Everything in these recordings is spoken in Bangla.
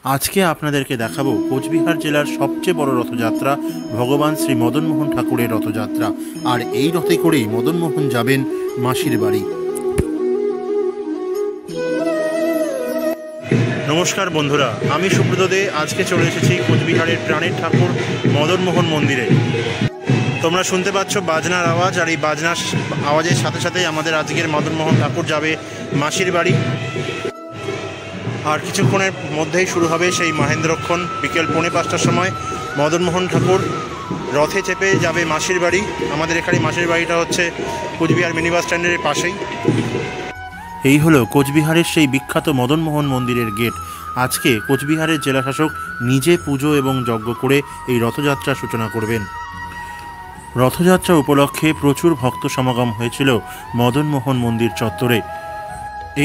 আজকে আপনাদেরকে দেখাবো কোচবিহার জেলার সবচেয়ে বড় রথযাত্রা ভগবান শ্রী মদনমোহন ঠাকুরের রথযাত্রা। আর এই রথে করেই মদনমোহন যাবেন মাসির বাড়ি। নমস্কার বন্ধুরা, আমি সুব্রত দে। আজকে চলে এসেছি কোচবিহারের প্রাণের ঠাকুর মদনমোহন মন্দিরে। তোমরা শুনতে পাচ্ছ বাজনার আওয়াজ, আর এই বাজনার আওয়াজের সাথে সাথেই আমাদের আজকের মদনমোহন ঠাকুর যাবে মাসির বাড়ি। আর কিছুক্ষণের মধ্যেই শুরু হবে সেই মহেন্দ্রক্ষণ। বিকেল 4:45টার সময় মদনমোহন ঠাকুর রথে চেপে যাবে মাসির বাড়ি। আমাদের এখানে মাসির বাড়িটা হচ্ছে কোচবিহার মিনি বাস স্ট্যান্ডের পাশেই। এই হলো কোচবিহারের সেই বিখ্যাত মদনমোহন মন্দিরের গেট। আজকে কোচবিহারের জেলাশাসক নিজে পুজো এবং যজ্ঞ করে এই রথযাত্রার সূচনা করবেন। রথযাত্রা উপলক্ষে প্রচুর ভক্ত সমাগম হয়েছিল মদনমোহন মন্দির চত্বরে।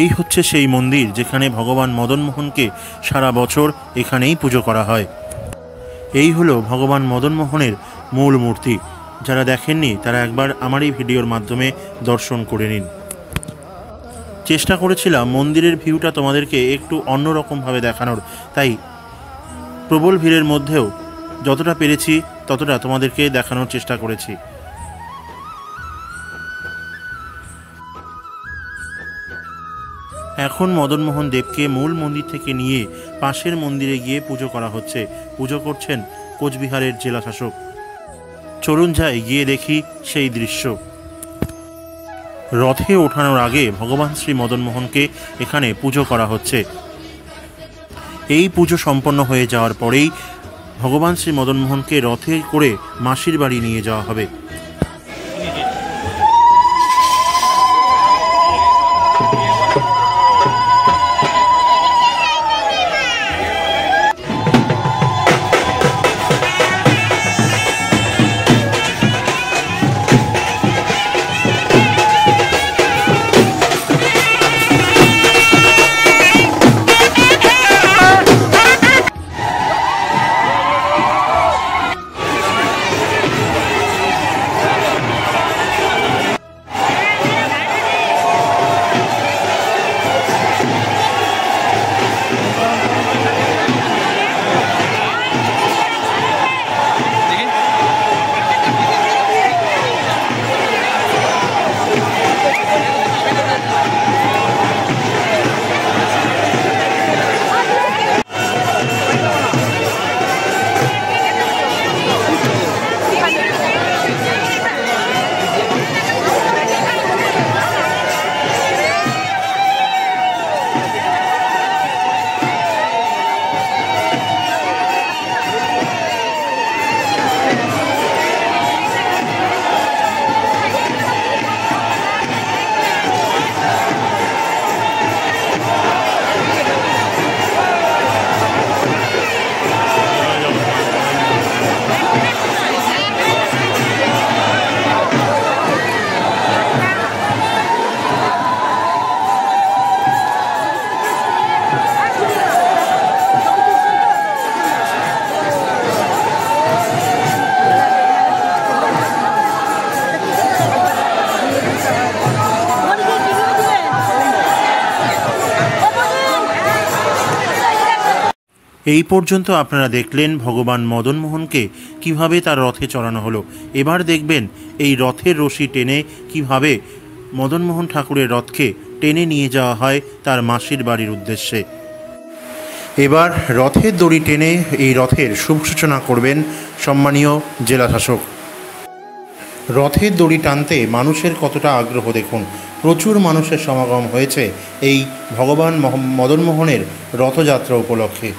এই হচ্ছে সেই মন্দির যেখানে ভগবান মদনমোহনকে সারা বছর এখানেই পুজো করা হয়। এই হলো ভগবান মদনমোহনের মূল মূর্তি। যারা দেখেননি তারা একবার আমার এই ভিডিওর মাধ্যমে দর্শন করে নিন। চেষ্টা করেছিলাম মন্দিরের ভিউটা তোমাদেরকে একটু অন্যরকমভাবে দেখানোর, তাই প্রবল ভিড়ের মধ্যেও যতটা পেরেছি ততটা তোমাদেরকে দেখানোর চেষ্টা করেছি। এখন মদনমোহন দেবকে মূল মন্দির থেকে নিয়ে পাশের মন্দিরে গিয়ে পুজো করা হচ্ছে। পুজো করছেন কোচবিহারের জেলাশাসক। চলুন যাই, গিয়ে দেখি সেই দৃশ্য। রথে ওঠানোর আগে ভগবান শ্রী মদনমোহনকে এখানে পুজো করা হচ্ছে। এই পুজো সম্পন্ন হয়ে যাওয়ার পরেই ভগবান শ্রী মদনমোহনকে রথে করে মাসির বাড়ি নিয়ে যাওয়া হবে। এই পর্যন্ত আপনারা দেখলেন ভগবান মদনমোহনকে কিভাবে তার রথে চড়ানো হলো। এবার দেখবেন এই রথের রশি টেনে কিভাবে মদনমোহন ঠাকুরের রথকে টেনে নিয়ে যাওয়া হয় তার মাসির বাড়ির উদ্দেশ্যে। এবার রথের দড়ি টেনে এই রথের শুভ সূচনা করবেন সম্মানীয় জেলাশাসক। রথের দড়ি টানতে মানুষের কতটা আগ্রহ দেখুন। প্রচুর মানুষের সমাগম হয়েছে এই ভগবান মদনমোহনের রথযাত্রা উপলক্ষে।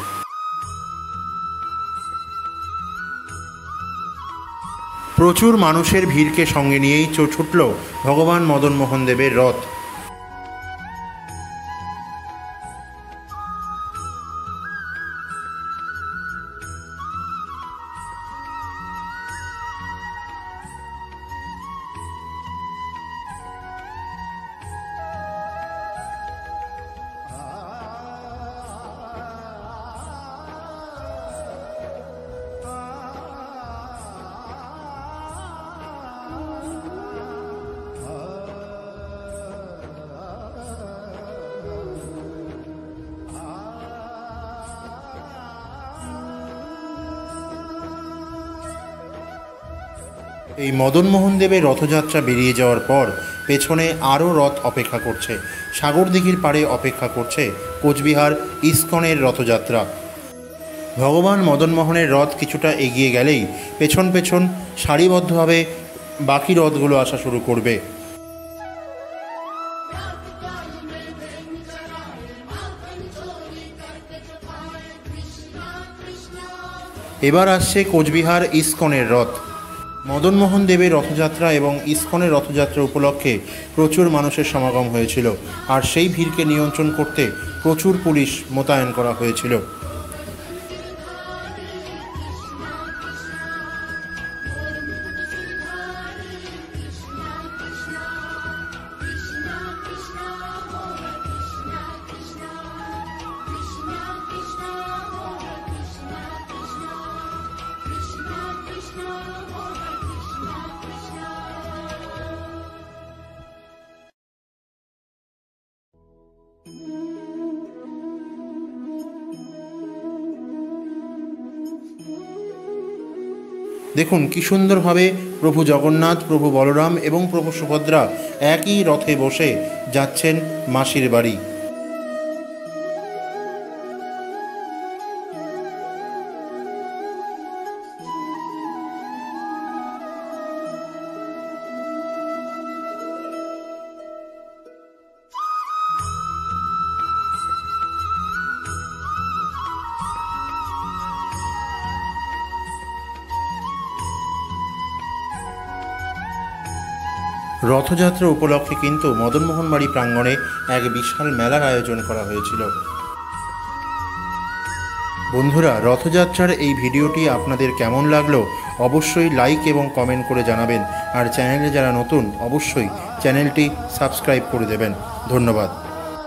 প্রচুর মানুষের ভিড়কে সঙ্গে নিয়েই ছুটল ভগবান মদনমোহন দেবের রথ। এই মদনমোহন দেবের রথযাত্রা বেরিয়ে যাওয়ার পর পেছনে আরও রথ অপেক্ষা করছে। সাগরদিঘির পাড়ে অপেক্ষা করছে কোচবিহার ইস্কনের রথযাত্রা। ভগবান মদনমোহনের রথ কিছুটা এগিয়ে গেলেই পেছন পেছন সারিবদ্ধভাবে বাকি রথগুলো আসা শুরু করবে। এবার আসছে কোচবিহার ইস্কনের রথ। মদনমোহন দেবের রথযাত্রা এবং ইস্কনের রথযাত্রা উপলক্ষে প্রচুর মানুষের সমাগম হয়েছিল, আর সেই ভিড়কে নিয়ন্ত্রণ করতে প্রচুর পুলিশ মোতায়েন করা হয়েছিল। দেখুন কি সুন্দরভাবে প্রভু জগন্নাথ, প্রভু বলরাম এবং প্রভু সুভদ্রা একই রথে বসে যাচ্ছেন মাসির বাড়ি। রথযাত্রা উপলক্ষে কিন্তু মদনমোহন বাড়ি প্রাঙ্গণে এক বিশাল মেলার আয়োজন করা হয়েছিল। বন্ধুরা, রথযাত্রার এই ভিডিওটি আপনাদের কেমন লাগলো অবশ্যই লাইক এবং কমেন্ট করে জানাবেন, আর চ্যানেলে যারা নতুন অবশ্যই চ্যানেলটি সাবস্ক্রাইব করে দেবেন। ধন্যবাদ।